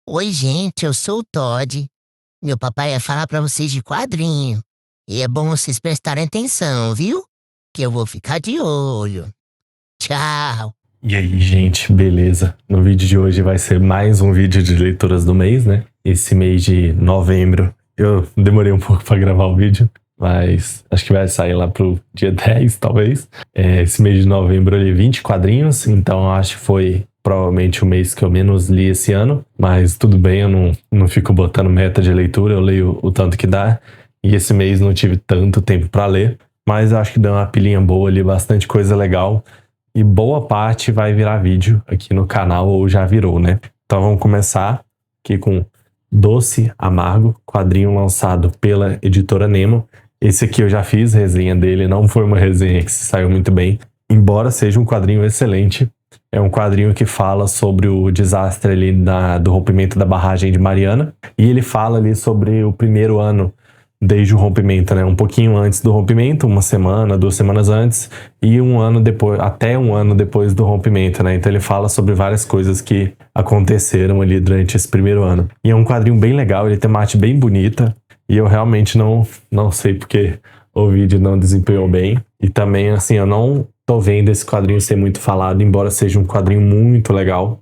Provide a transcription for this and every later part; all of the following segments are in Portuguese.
Oi, gente, eu sou o Todd. Meu papai ia falar pra vocês de quadrinho. E é bom vocês prestarem atenção, viu? Que eu vou ficar de olho. Tchau. E aí, gente, beleza? No vídeo de hoje vai ser mais um vídeo de leituras do mês, né? Esse mês de novembro eu demorei um pouco pra gravar o vídeo, mas acho que vai sair lá pro dia 10, talvez. Esse mês de novembro eu li 20 quadrinhos, então acho que foi provavelmente o mês que eu menos li esse ano, mas tudo bem, eu não fico botando meta de leitura, eu leio o tanto que dá, e esse mês não tive tanto tempo pra ler, mas eu acho que deu uma pilinha boa, li bastante coisa legal. E boa parte vai virar vídeo aqui no canal, ou já virou, né? Então vamos começar aqui com Doce Amargo, quadrinho lançado pela editora Nemo. Esse aqui eu já fiz resenha dele, não foi uma resenha que se saiu muito bem, embora seja um quadrinho excelente. É um quadrinho que fala sobre o desastre ali do rompimento da barragem de Mariana. E ele fala ali sobre o primeiro ano desde o rompimento, né? Um pouquinho antes do rompimento, uma semana, 2 semanas antes, e um ano depois, até um ano depois do rompimento, né? Então ele fala sobre várias coisas que aconteceram ali durante esse primeiro ano. E é um quadrinho bem legal, ele tem uma arte bem bonita, e eu realmente não sei porque o vídeo não desempenhou bem. E também, assim, eu não tô vendo esse quadrinho ser muito falado, embora seja um quadrinho muito legal.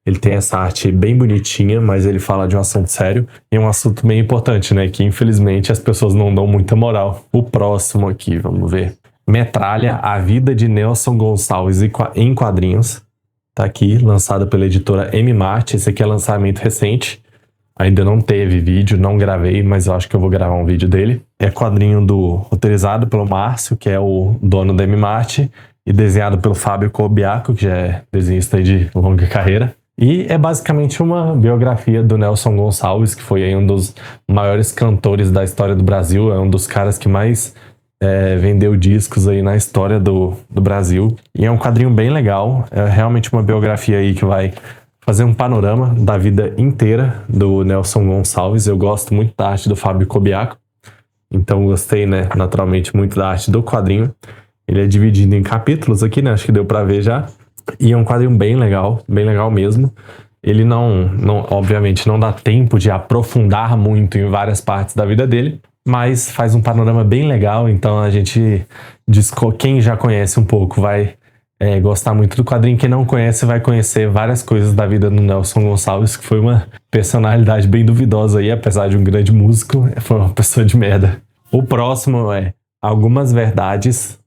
Ele tem essa arte bem bonitinha, mas ele fala de um assunto sério. E é um assunto bem importante, né? Que infelizmente as pessoas não dão muita moral. O próximo aqui, vamos ver. Metralha, A Vida de Nelson Gonçalves em Quadrinhos. Tá aqui, lançado pela editora M. Mart. Esse aqui é lançamento recente. Ainda não teve vídeo, não gravei, mas eu acho que eu vou gravar um vídeo dele. É quadrinho roteirizado pelo Márcio, que é o dono da M. Mart, e desenhado pelo Fábio Cobiaco, que já é desenhista de longa carreira. E é basicamente uma biografia do Nelson Gonçalves, que foi aí um dos maiores cantores da história do Brasil, é um dos caras que mais vendeu discos aí na história do Brasil. E é um quadrinho bem legal, é realmente uma biografia aí que vai fazer um panorama da vida inteira do Nelson Gonçalves. Eu gosto muito da arte do Fábio Cobiaco, então gostei, né, naturalmente muito da arte do quadrinho. Ele é dividido em capítulos aqui, né, acho que deu pra ver já. E é um quadrinho bem legal mesmo. Ele obviamente não dá tempo de aprofundar muito em várias partes da vida dele, mas faz um panorama bem legal, então a gente, quem já conhece um pouco vai gostar muito do quadrinho, quem não conhece vai conhecer várias coisas da vida do Nelson Gonçalves, que foi uma personalidade bem duvidosa aí, apesar de um grande músico, foi uma pessoa de merda. O próximo é Algumas Verdades.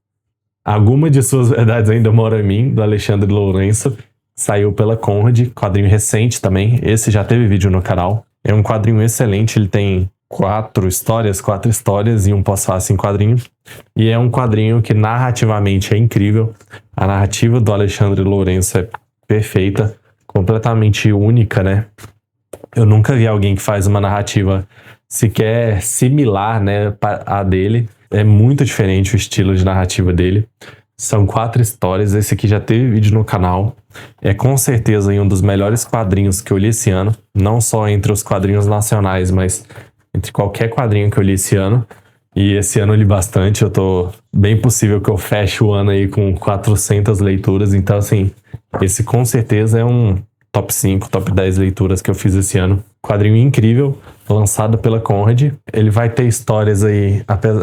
Alguma de suas verdades ainda moram em mim, do Alexandre Lourenço. Saiu pela Conrad, quadrinho recente também. Esse já teve vídeo no canal. É um quadrinho excelente, ele tem 4 histórias e um pós-fácil em quadrinho. E é um quadrinho que narrativamente é incrível. A narrativa do Alexandre Lourenço é perfeita, completamente única, né? Eu nunca vi alguém que faz uma narrativa sequer similar, né, à dele. É muito diferente o estilo de narrativa dele. São 4 histórias, esse aqui já teve vídeo no canal. É com certeza um dos melhores quadrinhos que eu li esse ano. Não só entre os quadrinhos nacionais, mas entre qualquer quadrinho que eu li esse ano. E esse ano eu li bastante, bem possível que eu feche o ano aí com 400 leituras. Então, assim, esse com certeza é um top 5, top 10 leituras que eu fiz esse ano. Quadrinho incrível, lançado pela Conrad. Ele vai ter histórias aí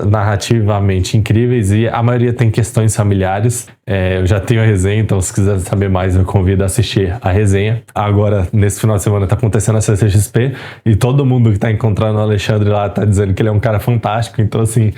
narrativamente incríveis e a maioria tem questões familiares. Eu já tenho a resenha, então se quiser saber mais, eu convido a assistir a resenha. Agora, nesse final de semana, tá acontecendo a CCXP e todo mundo que tá encontrando o Alexandre lá tá dizendo que ele é um cara fantástico. Então, assim,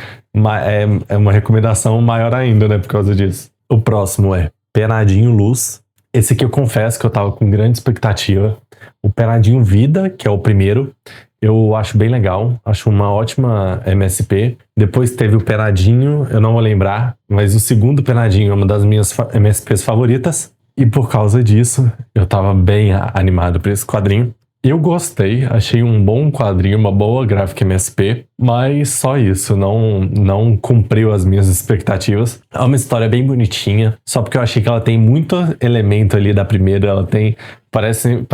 é uma recomendação maior ainda, né, por causa disso. O próximo é Penadinho Luz. Esse aqui eu confesso que eu tava com grande expectativa. O Penadinho Vida, que é o primeiro, eu acho bem legal. Acho uma ótima MSP. Depois teve o Penadinho, eu não vou lembrar, mas o segundo Penadinho é uma das minhas MSPs favoritas. E por causa disso, eu tava bem animado por esse quadrinho. Eu gostei, achei um bom quadrinho, uma boa gráfica MSP, mas só isso, não cumpriu as minhas expectativas. É uma história bem bonitinha, só porque eu achei que ela tem muito elemento ali da primeira, parece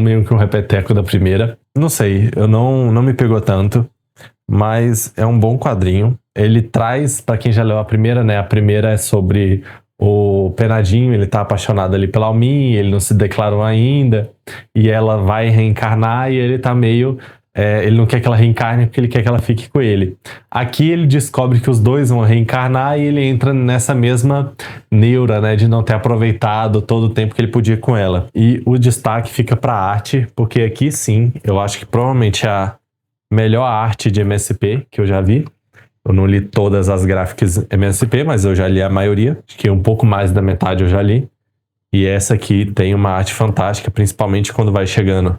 meio que um repeteco da primeira. Não sei, não me pegou tanto, mas é um bom quadrinho. Ele traz, pra quem já leu a primeira, né, a primeira é sobre o Penadinho, ele tá apaixonado ali pela Almin, ele não se declarou ainda, e ela vai reencarnar e ele tá meio... ele não quer que ela reencarne porque ele quer que ela fique com ele. Aqui ele descobre que os dois vão reencarnar e ele entra nessa mesma neura, né, de não ter aproveitado todo o tempo que ele podia com ela. E o destaque fica pra arte, porque aqui sim, eu acho que provavelmente é a melhor arte de MSP que eu já vi. Eu não li todas as gráficas MSP, mas eu já li a maioria. Acho que um pouco mais da metade eu já li. E essa aqui tem uma arte fantástica, principalmente quando vai chegando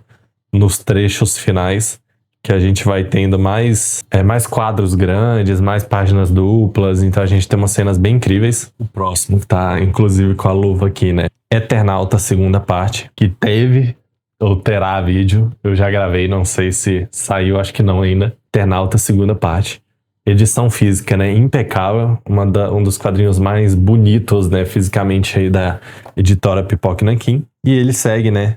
nos trechos finais, que a gente vai tendo mais quadros grandes, mais páginas duplas, então a gente tem umas cenas bem incríveis. O próximo tá, inclusive, com a luva aqui, né? Eternauta, segunda parte, que teve ou terá vídeo. Eu já gravei, não sei se saiu, acho que não ainda. Eternauta, segunda parte. Edição física, né? Impecável. Um dos quadrinhos mais bonitos, né? Fisicamente aí da editora Pipoca Nanquim. E ele segue, né?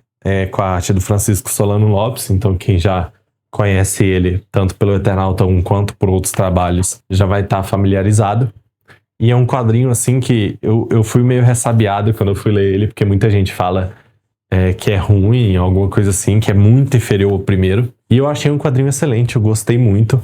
Com a arte do Francisco Solano Lopes, então quem já conhece ele, tanto pelo Eternauta 1 quanto por outros trabalhos, já vai estar familiarizado. E é um quadrinho, assim, que eu fui meio ressabiado quando eu fui ler ele, porque muita gente fala que é ruim, alguma coisa assim, que é muito inferior ao primeiro. E eu achei um quadrinho excelente, eu gostei muito.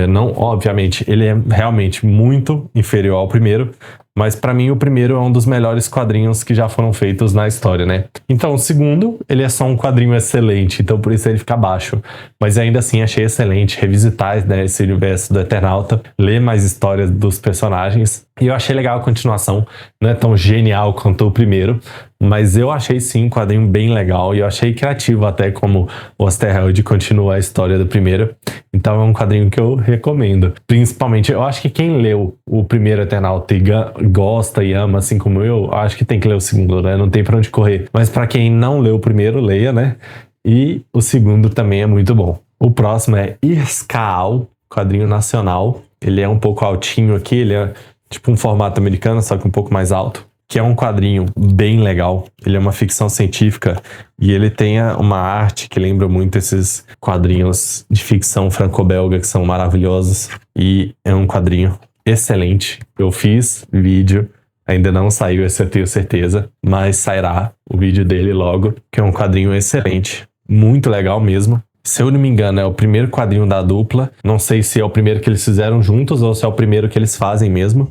Não, obviamente, ele é realmente muito inferior ao primeiro, mas pra mim o primeiro é um dos melhores quadrinhos que já foram feitos na história, né? Então o segundo, ele é só um quadrinho excelente, então por isso ele fica abaixo. Mas ainda assim achei excelente revisitar, né, esse universo do Eternauta, ler mais histórias dos personagens. E eu achei legal a continuação, não é tão genial quanto o primeiro, mas eu achei sim um quadrinho bem legal e eu achei criativo até como o Osterheld continua a história do primeiro. Então é um quadrinho que eu recomendo. Principalmente, eu acho que quem leu o primeiro Eternauta e gosta e ama, assim como eu, acho que tem que ler o segundo, né? Não tem pra onde correr. Mas pra quem não leu o primeiro, leia, né? E o segundo também é muito bom. O próximo é Iskaal, quadrinho nacional. Ele é um pouco altinho aqui, ele é tipo um formato americano, só que um pouco mais alto. Que é um quadrinho bem legal. Ele é uma ficção científica e ele tem uma arte que lembra muito esses quadrinhos de ficção franco-belga que são maravilhosos. E é um quadrinho excelente. Eu fiz vídeo, ainda não saiu, esse eu tenho certeza, mas sairá o vídeo dele logo, que é um quadrinho excelente. Muito legal mesmo. Se eu não me engano, é o primeiro quadrinho da dupla. Não sei se é o primeiro que eles fizeram juntos ou se é o primeiro que eles fazem mesmo.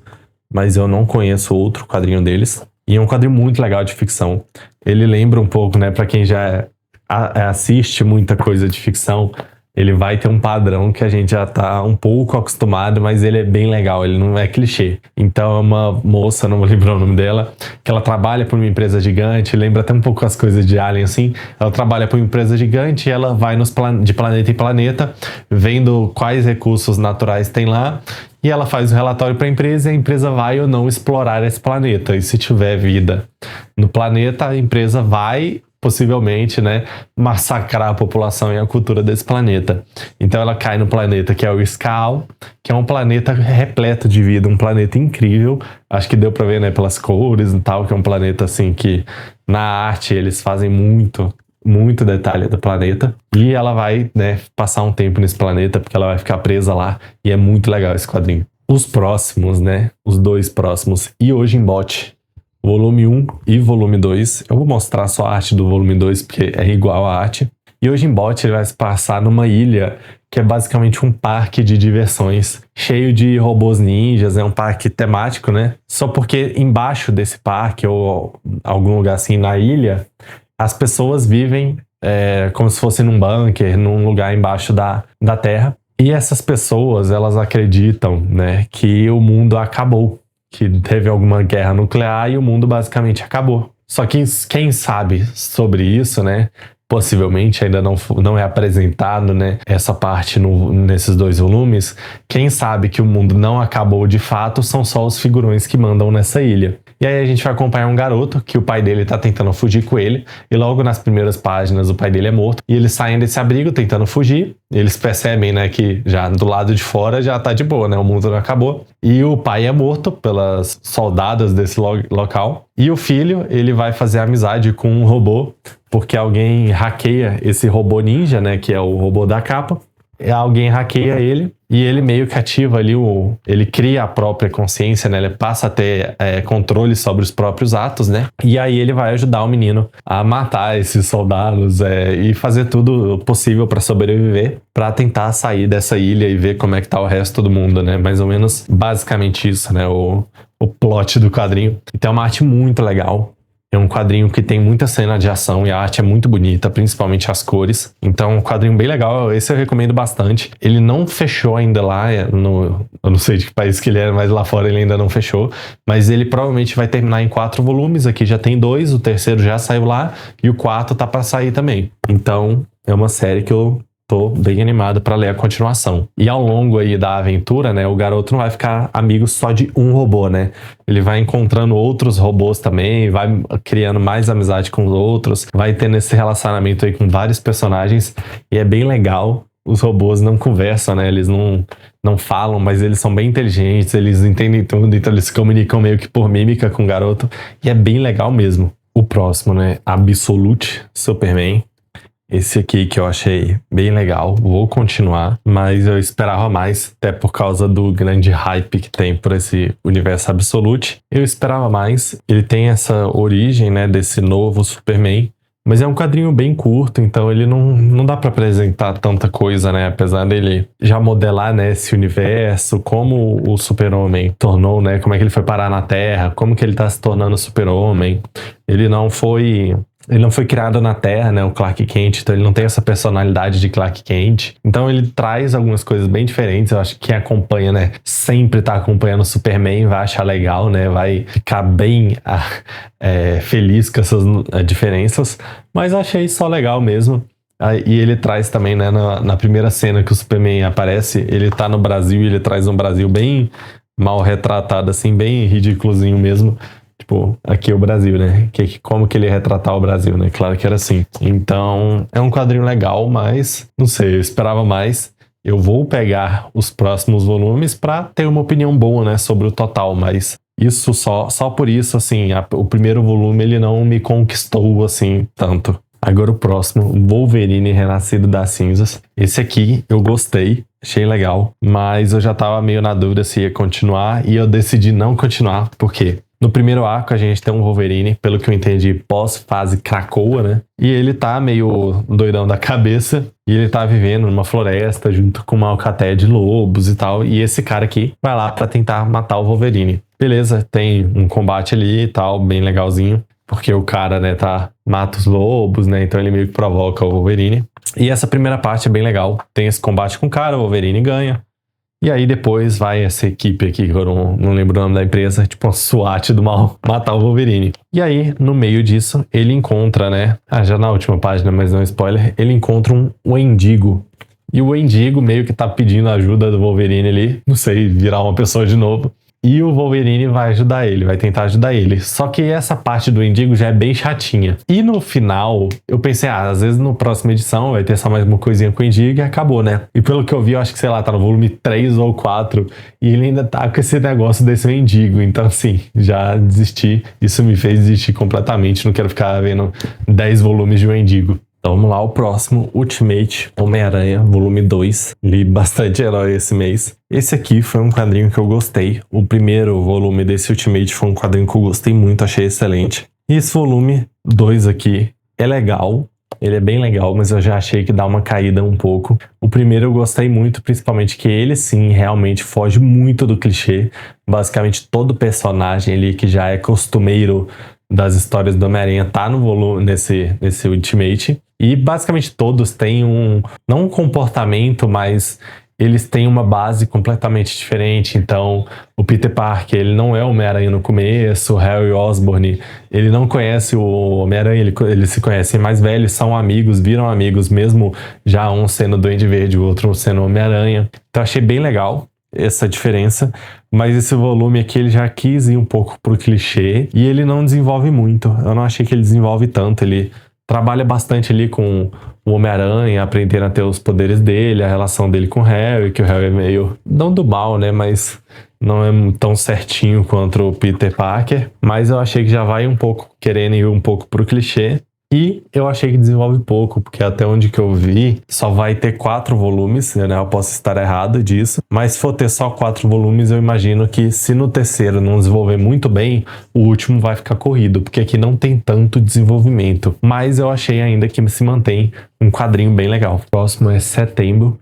Mas eu não conheço outro quadrinho deles. E é um quadrinho muito legal de ficção. Ele lembra um pouco, né, pra quem já assiste muita coisa de ficção, ele vai ter um padrão que a gente já tá um pouco acostumado, mas ele é bem legal, ele não é clichê. Então é uma moça, não vou lembrar o nome dela, que ela trabalha por uma empresa gigante, lembra até um pouco as coisas de Alien, assim. Ela trabalha por uma empresa gigante e ela vai de planeta em planeta, vendo quais recursos naturais tem lá, e ela faz um relatório para a empresa e a empresa vai ou não explorar esse planeta. E se tiver vida no planeta, a empresa vai possivelmente, né, massacrar a população e a cultura desse planeta. Então ela cai no planeta que é o Iskaal, que é um planeta repleto de vida, um planeta incrível. Acho que deu para ver, né, pelas cores e tal, que é um planeta assim que na arte eles fazem muito detalhe do planeta. E ela vai, né, passar um tempo nesse planeta porque ela vai ficar presa lá e é muito legal esse quadrinho. Os próximos, né, os dois próximos, Yojimbote, volume 1 e volume 2. Eu vou mostrar só a arte do volume 2 porque é igual a arte. E Yojimbote ele vai se passar numa ilha que é basicamente um parque de diversões cheio de robôs ninjas, é um parque temático, né? Só porque embaixo desse parque ou algum lugar assim na ilha, as pessoas vivem como se fosse num bunker, num lugar embaixo da terra. E essas pessoas, elas acreditam, né, que o mundo acabou, que teve alguma guerra nuclear e o mundo basicamente acabou. Só que quem sabe sobre isso, né, possivelmente ainda não é apresentado, né, essa parte nesses dois volumes. Quem sabe que o mundo não acabou de fato são só os figurões que mandam nessa ilha. E aí a gente vai acompanhar um garoto que o pai dele tá tentando fugir com ele, e logo nas primeiras páginas o pai dele é morto, e eles saem desse abrigo tentando fugir. Eles percebem, né, que já do lado de fora já tá de boa, né, o mundo não acabou. E o pai é morto pelas soldadas desse local. E o filho, ele vai fazer amizade com um robô, porque alguém hackeia esse robô ninja, né, que é o robô da capa. alguém hackeia ele e ele meio que ativa ali ele cria a própria consciência, né? Ele passa a ter controle sobre os próprios atos, né? E aí ele vai ajudar o menino a matar esses soldados e fazer tudo possível para sobreviver, para tentar sair dessa ilha e ver como é que tá o resto do mundo, né? Mais ou menos basicamente isso, né? O plot do quadrinho. Então é uma arte muito legal. É um quadrinho que tem muita cena de ação e a arte é muito bonita, principalmente as cores. Então, um quadrinho bem legal. Esse eu recomendo bastante. Ele não fechou ainda lá, eu não sei de que país que ele é, mas lá fora ele ainda não fechou. Mas ele provavelmente vai terminar em 4 volumes. Aqui já tem 2, o terceiro já saiu lá e o 4 tá pra sair também. Então, é uma série que eu tô bem animado para ler a continuação. E ao longo aí da aventura, né, o garoto não vai ficar amigo só de um robô, né? Ele vai encontrando outros robôs também, vai criando mais amizade com os outros, vai tendo esse relacionamento aí com vários personagens e é bem legal. Os robôs não conversam, né? Eles não falam, mas eles são bem inteligentes, eles entendem tudo, então eles se comunicam meio que por mímica com o garoto e é bem legal mesmo. O próximo, né? Absolute Superman. Esse aqui que eu achei bem legal, vou continuar, mas eu esperava mais, até por causa do grande hype que tem por esse universo Absolute. Eu esperava mais, ele tem essa origem, né, desse novo Superman, mas é um quadrinho bem curto, então ele não dá pra apresentar tanta coisa, né, apesar dele já modelar, né, esse universo, como o Super-Homem tornou, né, como é que ele foi parar na Terra, como que ele tá se tornando Super-Homem. Ele não foi criado na Terra, né, o Clark Kent, então ele não tem essa personalidade de Clark Kent. Então ele traz algumas coisas bem diferentes. Eu acho que quem acompanha, né, sempre tá acompanhando o Superman, vai achar legal, né, vai ficar bem feliz com essas diferenças. Mas eu achei só legal mesmo. E ele traz também, né, na primeira cena que o Superman aparece, ele tá no Brasil e ele traz um Brasil bem mal retratado, assim, bem ridículozinho mesmo. Tipo, aqui é o Brasil, né? Como que ele ia retratar o Brasil, né? Claro que era assim. Então, é um quadrinho legal, mas, não sei, eu esperava mais. Eu vou pegar os próximos volumes pra ter uma opinião boa, né? Sobre o total, mas isso só por isso, assim, o primeiro volume, ele não me conquistou, assim, tanto. Agora o próximo, Wolverine Renascido das Cinzas. Esse aqui eu gostei, achei legal, mas eu já tava meio na dúvida se ia continuar e eu decidi não continuar, por quê? No primeiro arco, a gente tem um Wolverine, pelo que eu entendi, pós-fase Krakoa, né? E ele tá meio doidão da cabeça. E ele tá vivendo numa floresta junto com uma alcateia de lobos e tal. E esse cara aqui vai lá pra tentar matar o Wolverine. Beleza, tem um combate ali e tal, bem legalzinho. Porque o cara, né, mata os lobos, né? Então ele meio que provoca o Wolverine. E essa primeira parte é bem legal. Tem esse combate com o cara, o Wolverine ganha. E aí depois vai essa equipe aqui, que eu não lembro o nome da empresa, tipo uma SWAT do mal, matar o Wolverine. E aí, no meio disso, ele encontra, né? Já na última página, mas não é spoiler, ele encontra um Wendigo. E o Wendigo meio que tá pedindo ajuda do Wolverine ali, não sei, virar uma pessoa de novo. E o Wolverine vai ajudar ele, vai tentar ajudar ele. Só que essa parte do Wendigo já é bem chatinha. E no final, eu pensei, às vezes no próxima edição vai ter só mais uma coisinha com o Wendigo e acabou, né? E pelo que eu vi, eu acho que, sei lá, tá no volume 3 ou 4. E ele ainda tá com esse negócio desse Wendigo. Então, assim, já desisti. Isso me fez desistir completamente. Não quero ficar vendo 10 volumes de Wendigo. Então vamos lá, o próximo, Ultimate Homem-Aranha, volume 2. Li bastante herói esse mês. Esse aqui foi um quadrinho que eu gostei. O primeiro volume desse Ultimate foi um quadrinho que eu gostei muito, achei excelente. E esse volume 2 aqui é legal. Ele é bem legal, mas eu já achei que dá uma caída um pouco. O primeiro eu gostei muito, principalmente que ele sim, realmente foge muito do clichê. Basicamente todo personagem ali que já é costumeiro das histórias do Homem-Aranha tá no volume, nesse Ultimate. E basicamente todos têm não um comportamento, mas eles têm uma base completamente diferente. Então, o Peter Parker, ele não é o Homem-Aranha no começo, o Harry Osborn, ele não conhece o Homem-Aranha, eles se conhecem mais velhos, são amigos, viram amigos, mesmo já um sendo Duende Verde, o outro sendo Homem-Aranha. Então, achei bem legal essa diferença, mas esse volume aqui ele já quis ir um pouco pro clichê e ele não desenvolve muito. Eu não achei que ele desenvolve tanto, ele trabalha bastante ali com o Homem-Aranha, aprendendo a ter os poderes dele, a relação dele com o Harry, que o Harry é meio, não do mal, né, mas não é tão certinho quanto o Peter Parker, mas eu achei que já vai um pouco, querendo ir um pouco pro clichê. E eu achei que desenvolve pouco, porque até onde que eu vi, só vai ter 4 volumes, né? Eu posso estar errado disso, mas se for ter só 4 volumes, eu imagino que se no terceiro não desenvolver muito bem, o último vai ficar corrido, porque aqui não tem tanto desenvolvimento. Mas eu achei ainda que se mantém um quadrinho bem legal. O próximo é Setembro,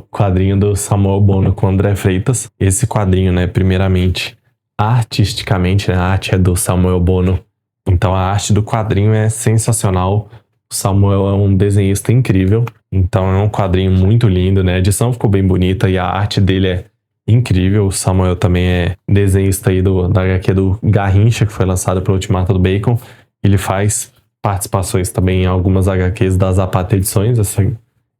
quadrinho do Samuel Bono com André Freitas. Esse quadrinho, né, primeiramente, artisticamente, né, a arte é do Samuel Bono. Então a arte do quadrinho é sensacional. O Samuel é um desenhista incrível. Então é um quadrinho muito lindo, né? A edição ficou bem bonita e a arte dele é incrível. O Samuel também é desenhista aí da HQ do Garrincha, que foi lançada pelo Ultimato do Bacon. Ele faz participações também em algumas HQs da Zapata Edições.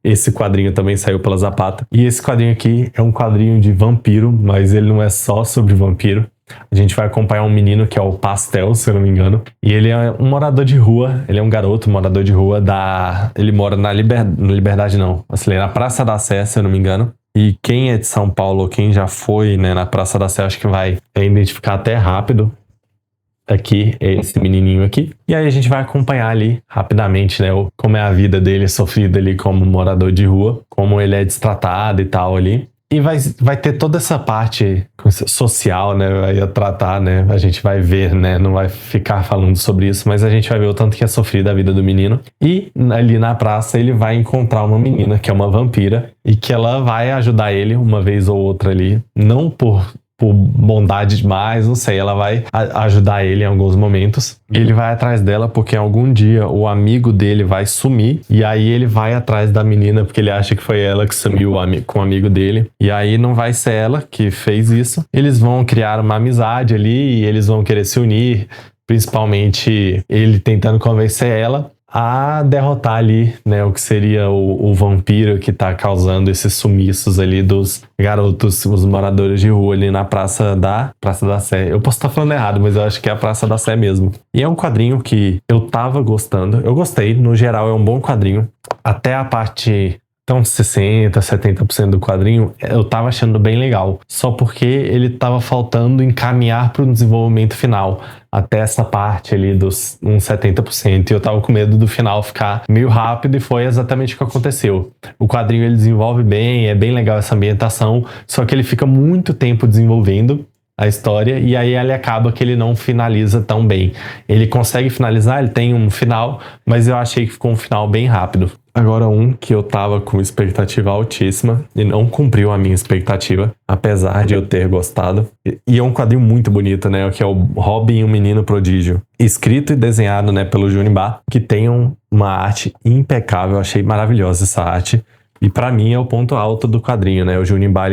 Esse quadrinho também saiu pela Zapata. E esse quadrinho aqui é um quadrinho de vampiro, mas ele não é só sobre vampiro. A gente vai acompanhar um menino que é o Pastel, se eu não me engano. E ele é um morador de rua. Ele é um garoto morador de rua Ele mora na Liberdade, não. Assim, na Praça da Sé, se eu não me engano. E quem é de São Paulo, quem já foi, né, na Praça da Sé, acho que vai identificar até rápido. Aqui é esse menininho aqui. E aí a gente vai acompanhar ali rapidamente, né, como é a vida dele sofrida ali como morador de rua. Como ele é destratado e tal ali. E vai ter toda essa parte social, né? Vai tratar, né? A gente vai ver, né? Não vai ficar falando sobre isso, mas a gente vai ver o tanto que é sofrida a vida do menino. E ali na praça ele vai encontrar uma menina que é uma vampira e que ela vai ajudar ele uma vez ou outra ali. Não por bondade demais, não sei, ela vai ajudar ele em alguns momentos. Ele vai atrás dela porque algum dia o amigo dele vai sumir e aí ele vai atrás da menina porque ele acha que foi ela que sumiu com o amigo dele. E aí não vai ser ela que fez isso. Eles vão criar uma amizade ali e eles vão querer se unir, principalmente ele tentando convencer ela a derrotar ali, né, o que seria o vampiro que tá causando esses sumiços ali dos garotos, os moradores de rua ali na Praça da Sé. Eu posso estar falando errado, mas eu acho que é a Praça da Sé mesmo. E é um quadrinho que eu tava gostando, eu gostei, no geral é um bom quadrinho, até a parte... Então, 60%, 70% do quadrinho eu tava achando bem legal. Só porque ele tava faltando encaminhar para o desenvolvimento final. Até essa parte ali dos uns 70%. E eu tava com medo do final ficar meio rápido e foi exatamente o que aconteceu. O quadrinho ele desenvolve bem, é bem legal essa ambientação. Só que ele fica muito tempo desenvolvendo a história e aí ele acaba que ele não finaliza tão bem. Ele consegue finalizar, ele tem um final, mas eu achei que ficou um final bem rápido. Agora um que eu tava com expectativa altíssima e não cumpriu a minha expectativa, apesar de eu ter gostado. E é um quadrinho muito bonito, né? Que é o Robin e o Menino Prodígio. Escrito e desenhado, né, pelo Junibá, que tem uma arte impecável. Eu achei maravilhosa essa arte. E pra mim é o ponto alto do quadrinho, né? O Junibá,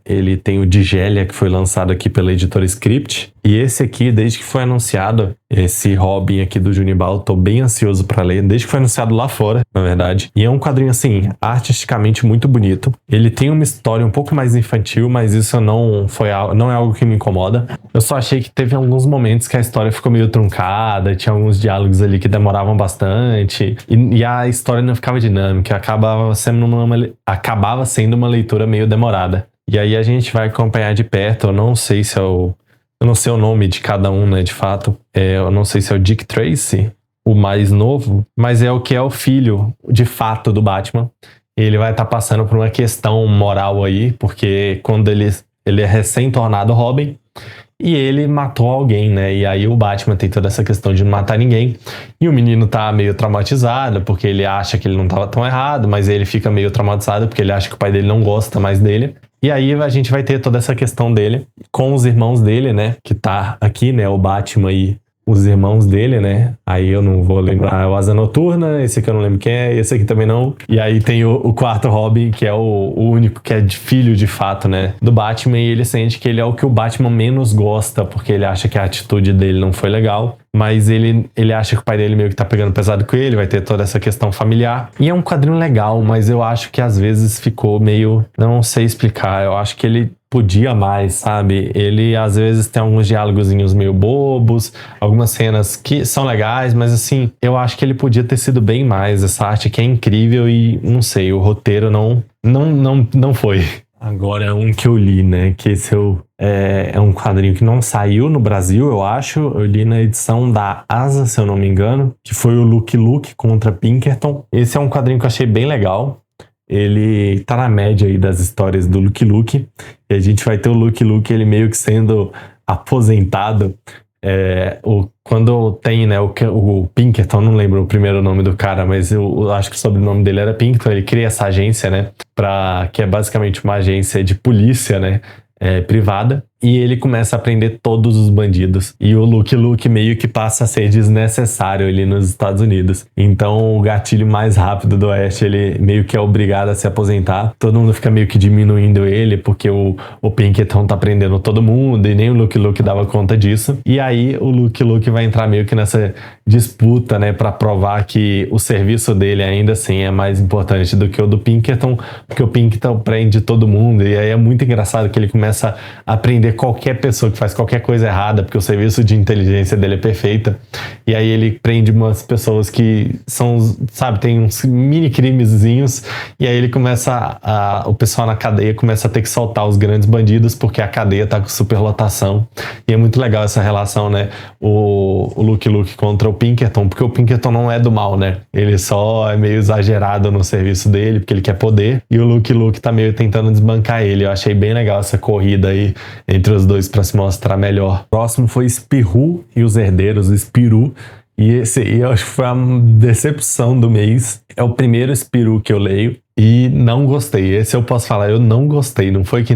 ele tem o Digélia, que foi lançado aqui pela editora Script. E esse aqui, desde que foi anunciado, esse Robin aqui do Junibá, eu tô bem ansioso pra ler. Desde que foi anunciado lá fora, na verdade. E é um quadrinho, assim, artisticamente muito bonito. Ele tem uma história um pouco mais infantil, mas isso não é algo que me incomoda. Eu só achei que teve alguns momentos que a história ficou meio truncada, tinha alguns diálogos ali que demoravam bastante. E a história não ficava dinâmica, acabava sendo uma leitura meio demorada. E aí a gente vai acompanhar de perto, eu não sei o nome de cada um, né, de fato. Eu não sei se é o Dick Tracy, o mais novo, mas é o que é o filho, de fato, do Batman. Ele vai estar passando por uma questão moral aí, porque quando ele é recém-tornado Robin, e ele matou alguém, né? E aí o Batman tem toda essa questão de não matar ninguém. E o menino tá meio traumatizado, porque ele acha que ele não tava tão errado, mas ele fica meio traumatizado, porque ele acha que o pai dele não gosta mais dele. E aí a gente vai ter toda essa questão dele com os irmãos dele, né? Que tá aqui, né? O Batman e os irmãos dele, né? Aí eu não vou lembrar o Asa Noturna, esse aqui eu não lembro quem é, esse aqui também não. E aí tem o quarto Robin, que é o único que é filho de fato, né? Do Batman, e ele sente que ele é o que o Batman menos gosta, porque ele acha que a atitude dele não foi legal. Mas ele acha que o pai dele meio que tá pegando pesado com ele, vai ter toda essa questão familiar. E é um quadrinho legal, mas eu acho que às vezes ficou meio... Não sei explicar, eu acho que ele podia mais, sabe? Ele às vezes tem alguns diálogozinhos meio bobos, algumas cenas que são legais, mas assim, eu acho que ele podia ter sido bem mais. Essa arte que é incrível e, não sei, o roteiro não foi. Agora é um que eu li, né? Que esse é um quadrinho que não saiu no Brasil, eu acho. Eu li na edição da Asa, se eu não me engano, que foi o Luke Luke contra Pinkerton. Esse é um quadrinho que eu achei bem legal. Ele tá na média aí das histórias do Luke Luke. E a gente vai ter o Luke Luke, ele meio que sendo aposentado. Quando tem, né, o Pinkerton, não lembro o primeiro nome do cara, mas eu acho que o sobrenome dele era Pinkerton. Ele cria essa agência, né, que é basicamente uma agência de polícia, né, privada. E ele começa a prender todos os bandidos. E o Luke Luke meio que passa a ser desnecessário ali nos Estados Unidos. Então o gatilho mais rápido do Oeste, ele meio que é obrigado a se aposentar. Todo mundo fica meio que diminuindo ele, porque o Pinkerton tá prendendo todo mundo, e nem o Luke Luke dava conta disso. E aí o Luke Luke vai entrar meio que nessa disputa, né, pra provar que o serviço dele ainda assim é mais importante do que o do Pinkerton, porque o Pinkerton prende todo mundo. E aí é muito engraçado que ele começa a prender qualquer pessoa que faz qualquer coisa errada, porque o serviço de inteligência dele é perfeito. E aí ele prende umas pessoas que são, sabe, tem uns mini crimezinhos, e aí ele começa o pessoal na cadeia começa a ter que soltar os grandes bandidos, porque a cadeia tá com superlotação. E é muito legal essa relação, né, o Luke Luke contra o Pinkerton, porque o Pinkerton não é do mal, né, ele só é meio exagerado no serviço dele, porque ele quer poder, e o Luke Luke tá meio tentando desbancar ele. Eu achei bem legal essa corrida aí entre os dois para se mostrar melhor. O próximo foi Spirou e os Herdeiros, o Spirou. E esse aí eu acho que foi a decepção do mês. É o primeiro Spirou que eu leio e não gostei. Esse eu posso falar, eu não gostei. Não foi que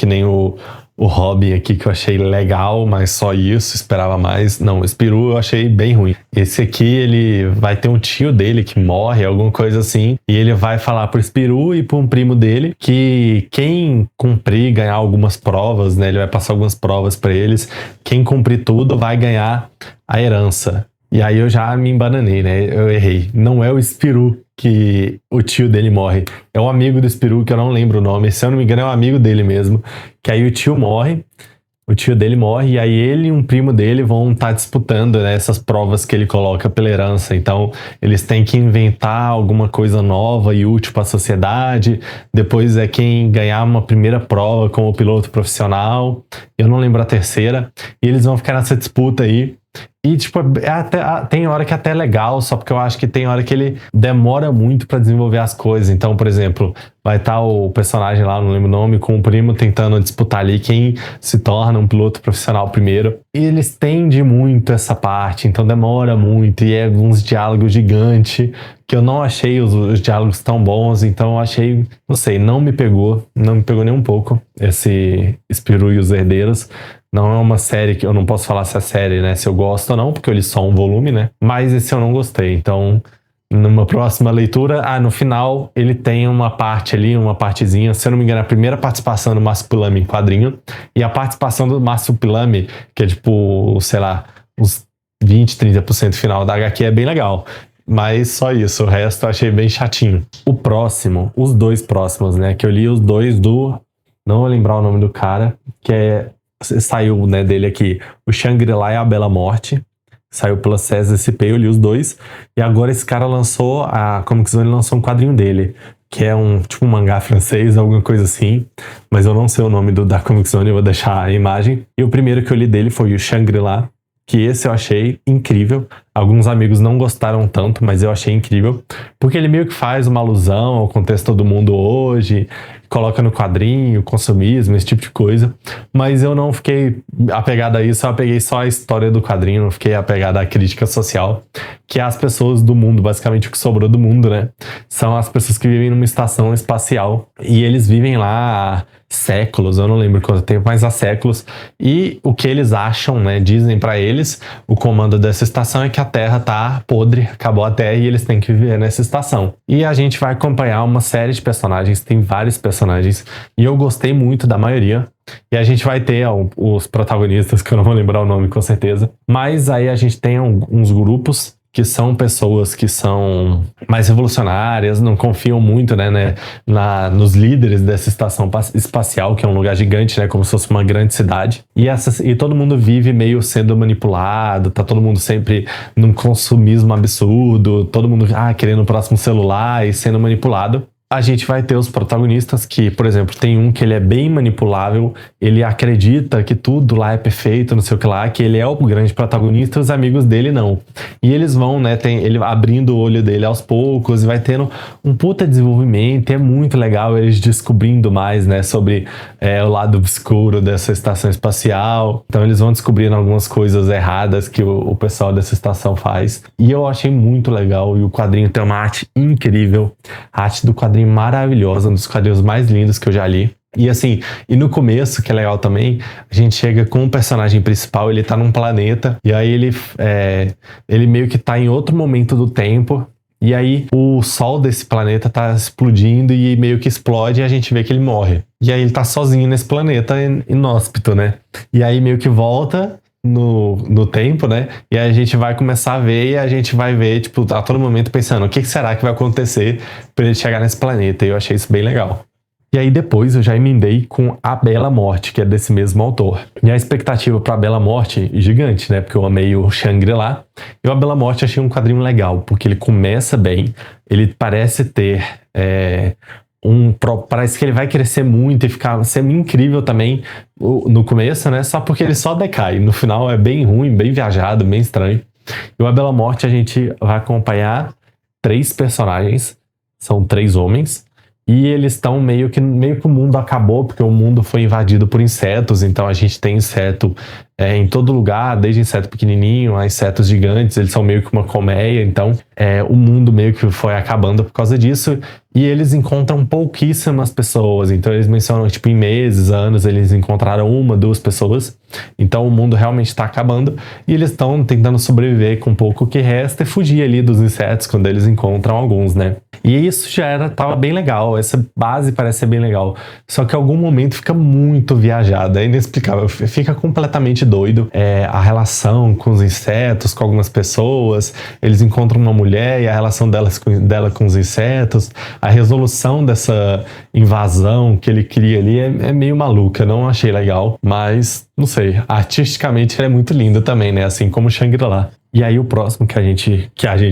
nem o Robin aqui, que eu achei legal, mas só isso, esperava mais. Não, o Spirou eu achei bem ruim. Esse aqui, ele vai ter um tio dele que morre, alguma coisa assim, e ele vai falar pro Spirou e pro um primo dele que quem cumprir, ganhar algumas provas, né, ele vai passar algumas provas pra eles, quem cumprir tudo vai ganhar a herança. E aí eu já me embananei, né, eu errei. Não é o Spirou que o tio dele morre. É um amigo do Spirou, que eu não lembro o nome. Se eu não me engano, é um amigo dele mesmo. Que aí o tio dele morre, e aí ele e um primo dele vão estar disputando, né, essas provas que ele coloca pela herança. Então, eles têm que inventar alguma coisa nova e útil para a sociedade. Depois é quem ganhar uma primeira prova como piloto profissional. Eu não lembro a terceira. E eles vão ficar nessa disputa aí. E, tipo, tem hora que até é legal, só porque eu acho que tem hora que ele demora muito pra desenvolver as coisas. Então, por exemplo, vai estar o personagem lá, não lembro o nome, com o primo tentando disputar ali quem se torna um piloto profissional primeiro. E eles tendem muito essa parte, então demora muito. E é uns diálogos gigantes, que eu não achei os diálogos tão bons. Então eu achei, não sei, não me pegou nem um pouco esse Spirou e os Herdeiros. Não é uma série que eu não posso falar se é série, né, se eu gosto ou não, porque eu li só um volume, né? Mas esse eu não gostei. Então, numa próxima leitura, no final, ele tem uma parte ali, uma partezinha, se eu não me engano, a primeira participação do Marsupilame em quadrinho, e a participação do Marsupilame, que é tipo, sei lá, uns 20, 30% final da HQ, é bem legal. Mas só isso, o resto eu achei bem chatinho. Os dois próximos, né, que eu li os dois não vou lembrar o nome do cara, que saiu, né, dele aqui, o Shangri-La e a Bela Morte. Saiu pela César SP, eu li os dois. E agora esse cara lançou, a Comic Zone lançou um quadrinho dele, que é tipo um mangá francês, alguma coisa assim. Mas eu não sei o nome da Comic Zone, eu vou deixar a imagem. E o primeiro que eu li dele foi o Shangri-La, que esse eu achei incrível. Alguns amigos não gostaram tanto, mas eu achei incrível. Porque ele meio que faz uma alusão ao contexto do mundo hoje, coloca no quadrinho, consumismo, esse tipo de coisa. Mas eu não fiquei apegado a isso, eu apeguei só a história do quadrinho, não fiquei apegado à crítica social, que é as pessoas do mundo, basicamente o que sobrou do mundo, né? São as pessoas que vivem numa estação espacial. E eles vivem lá há séculos, eu não lembro quanto tempo, mas há séculos. E o que eles acham, né? Dizem pra eles, o comando dessa estação é que a Terra tá podre, acabou a Terra e eles têm que viver nessa estação. E a gente vai acompanhar uma série de personagens, tem vários personagens, e eu gostei muito da maioria. E a gente vai ter os protagonistas, que eu não vou lembrar o nome com certeza, mas aí a gente tem uns grupos que são pessoas que são mais revolucionárias, não confiam muito, né, nos líderes dessa estação espacial, que é um lugar gigante, né, como se fosse uma grande cidade. E todo mundo vive meio sendo manipulado, tá todo mundo sempre num consumismo absurdo, todo mundo querendo o próximo celular e sendo manipulado. a gente vai ter os protagonistas que, por exemplo, tem um que ele é bem manipulável, ele acredita que tudo lá é perfeito, não sei o que lá, que ele é o grande protagonista e os amigos dele não. E eles vão, né, tem ele abrindo o olho dele aos poucos e vai tendo um puta desenvolvimento, é muito legal eles descobrindo mais, né, sobre o lado obscuro dessa estação espacial. Então eles vão descobrindo algumas coisas erradas que o pessoal dessa estação faz. E eu achei muito legal, e o quadrinho tem uma arte incrível, a arte do quadrinho maravilhosa, um dos quadrinhos mais lindos que eu já li. E assim, e no começo, que é legal também, a gente chega com o personagem principal, ele tá num planeta, e aí ele meio que tá em outro momento do tempo, e aí o sol desse planeta tá explodindo e meio que explode e a gente vê que ele morre. E aí ele tá sozinho nesse planeta inóspito, né? E aí meio que volta no tempo, né? E aí a gente vai começar a ver e a gente vai ver, tipo, a todo momento pensando o que será que vai acontecer pra ele chegar nesse planeta. E eu achei isso bem legal. E aí depois eu já emendei com A Bela Morte, que é desse mesmo autor. E a expectativa pra Bela Morte é gigante, né? Porque eu amei o Shangri-La. E o A Bela Morte eu achei um quadrinho legal, porque ele começa bem, ele parece ter parece que ele vai crescer muito e ficar sendo incrível também no começo, né? Só porque ele só decai. No final é bem ruim, bem viajado, bem estranho. E o A Bela Morte a gente vai acompanhar 3 personagens, são 3 homens, e eles estão meio que o mundo acabou, porque o mundo foi invadido por insetos, então a gente tem inseto em todo lugar, desde inseto pequenininho a insetos gigantes, eles são meio que uma colmeia, então o mundo meio que foi acabando por causa disso, e eles encontram pouquíssimas pessoas, então eles mencionam, tipo, em meses, anos, eles encontraram 1, 2 pessoas, então o mundo realmente está acabando, e eles estão tentando sobreviver com o pouco que resta e fugir ali dos insetos quando eles encontram alguns, né? E isso tava bem legal, essa base parece ser bem legal, só que em algum momento fica muito viajada, é inexplicável, fica completamente doido, a relação com os insetos, com algumas pessoas, eles encontram uma mulher e a relação dela com os insetos, a resolução dessa invasão que ele cria ali é meio maluca, não achei legal, mas não sei, artisticamente ele é muito lindo também, né, assim como Shangri-La. E aí o próximo que a gente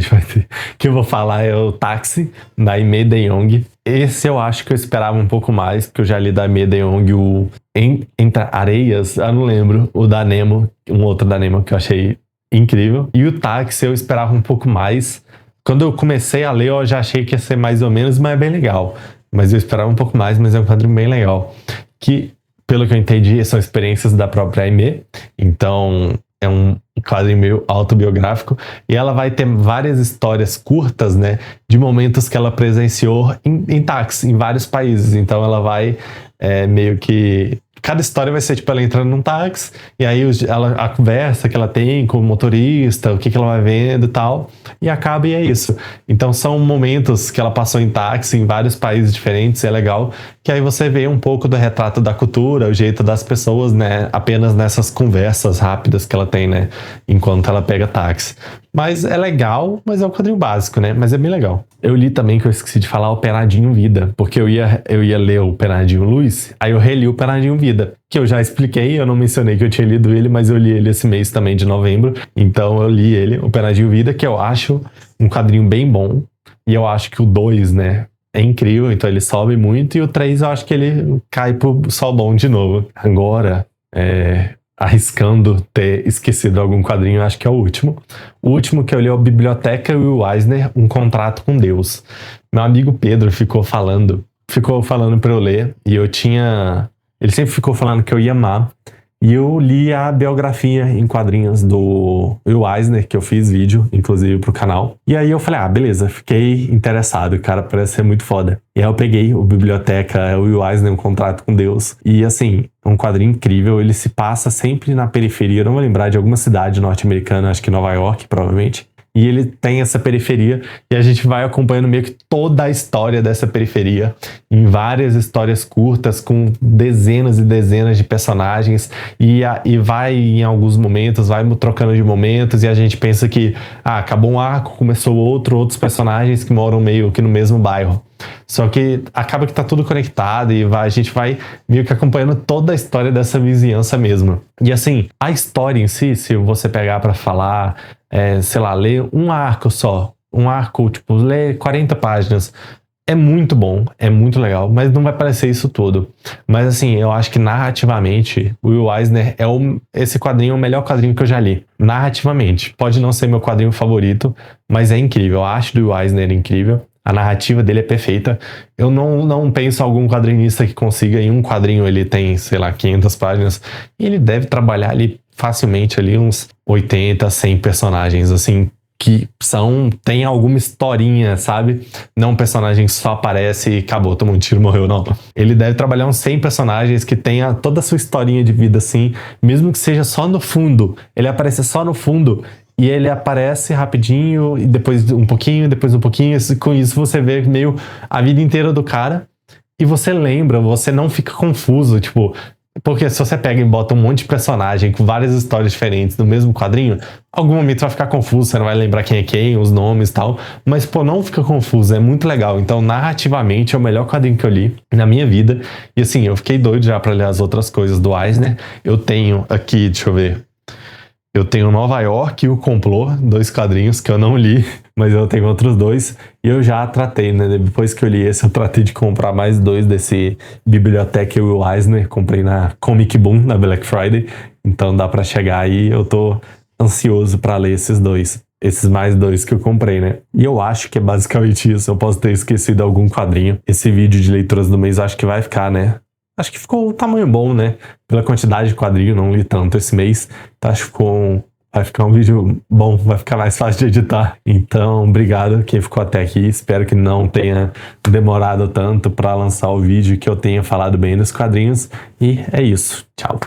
vai ter, que eu vou falar é o Táxi, da Aimee DeYoung. Esse eu acho que eu esperava um pouco mais, porque eu já li da Aimee DeYoung o Entre Areias, eu não lembro, o da Nemo, um outro da Nemo que eu achei incrível. E o Táxi eu esperava um pouco mais. Quando eu comecei a ler eu já achei que ia ser mais ou menos, mas é bem legal. Mas eu esperava um pouco mais, mas é um quadrinho bem legal. Que, pelo que eu entendi, são experiências da própria Aimee, então é um quadrinho meio autobiográfico, e ela vai ter várias histórias curtas, né, de momentos que ela presenciou em táxi, em vários países. Então ela vai meio que... Cada história vai ser, tipo, ela entrando num táxi, e aí a conversa que ela tem com o motorista, o que ela vai vendo e tal, e acaba e é isso. Então são momentos que ela passou em táxi em vários países diferentes, e é legal, que aí você vê um pouco do retrato da cultura, o jeito das pessoas, né, apenas nessas conversas rápidas que ela tem, né, enquanto ela pega táxi. Mas é legal, mas é um quadrinho básico, né? Mas é bem legal. Eu li também, que eu esqueci de falar, o Penadinho Vida, porque eu ia ler o Penadinho Luz, aí eu reli o Penadinho Vida, que eu já expliquei, eu não mencionei que eu tinha lido ele, mas eu li ele esse mês também, de novembro, então eu li ele, o Penadinho Vida, que eu acho um quadrinho bem bom, e eu acho que o 2, né, é incrível, então ele sobe muito, e o 3 eu acho que ele cai pro sol bom de novo. Agora, arriscando ter esquecido algum quadrinho, eu acho que é o último. O último que eu li é o Biblioteca Will Eisner, Um Contrato com Deus. Meu amigo Pedro ficou falando pra eu ler, e ele sempre ficou falando que eu ia amar, e eu li a biografia em quadrinhos do Will Eisner, que eu fiz vídeo, inclusive, pro canal. E aí eu falei, beleza, fiquei interessado, cara, parece ser muito foda. E aí eu peguei o Biblioteca Will Eisner, Um Contrato com Deus, e assim, é um quadrinho incrível, ele se passa sempre na periferia, eu não vou lembrar de alguma cidade norte-americana, acho que Nova York, provavelmente. E ele tem essa periferia, e a gente vai acompanhando meio que toda a história dessa periferia, em várias histórias curtas, com dezenas e dezenas de personagens, e vai em alguns momentos, vai trocando de momentos, e a gente pensa que acabou um arco, começou outros personagens que moram meio que no mesmo bairro. Só que acaba que tá tudo conectado, e a gente vai meio que acompanhando toda a história dessa vizinhança mesmo. E assim, a história em si, se você pegar pra falar, sei lá, ler um arco só, tipo, ler 40 páginas, é muito bom, é muito legal, mas não vai parecer isso tudo. Mas assim, eu acho que narrativamente, o Will Eisner esse quadrinho é o melhor quadrinho que eu já li. Narrativamente. Pode não ser meu quadrinho favorito, mas é incrível. Eu acho do Will Eisner incrível. A narrativa dele é perfeita. Eu não penso algum quadrinista que consiga, em um quadrinho ele tem, sei lá, 500 páginas, e ele deve trabalhar ali facilmente ali uns 80, 100 personagens, assim, que tem alguma historinha, sabe? Não um personagem que só aparece e acabou, tomou um tiro, morreu, não. Ele deve trabalhar uns 100 personagens que tenha toda a sua historinha de vida, assim, mesmo que seja só no fundo. Ele aparece só no fundo e ele aparece rapidinho e depois um pouquinho, depois um pouquinho. Com isso você vê meio a vida inteira do cara e você lembra, você não fica confuso, tipo... Porque se você pega e bota um monte de personagem com várias histórias diferentes no mesmo quadrinho, algum momento vai ficar confuso, você não vai lembrar quem é quem, os nomes e tal. Mas, pô, não fica confuso, é muito legal. Então, narrativamente, é o melhor quadrinho que eu li na minha vida. E assim, eu fiquei doido já pra ler as outras coisas do Eisner. Eu tenho aqui, deixa eu ver... Eu tenho Nova York e O Complô, 2 quadrinhos que eu não li, mas eu tenho outros 2. E eu já tratei, né? Depois que eu li esse, eu tratei de comprar mais 2 desse Biblioteca Will Eisner. Comprei na Comic Boom, na Black Friday. Então dá pra chegar aí. Eu tô ansioso pra ler esses 2. Esses mais 2 que eu comprei, né? E eu acho que é basicamente isso. Eu posso ter esquecido algum quadrinho. Esse vídeo de leituras do mês acho que vai ficar, né? Acho que ficou um tamanho bom, né? Pela quantidade de quadrinho, não li tanto esse mês. Então acho que vai ficar um vídeo bom, vai ficar mais fácil de editar. Então, obrigado quem ficou até aqui. Espero que não tenha demorado tanto para lançar o vídeo, que eu tenha falado bem dos quadrinhos. E é isso. Tchau.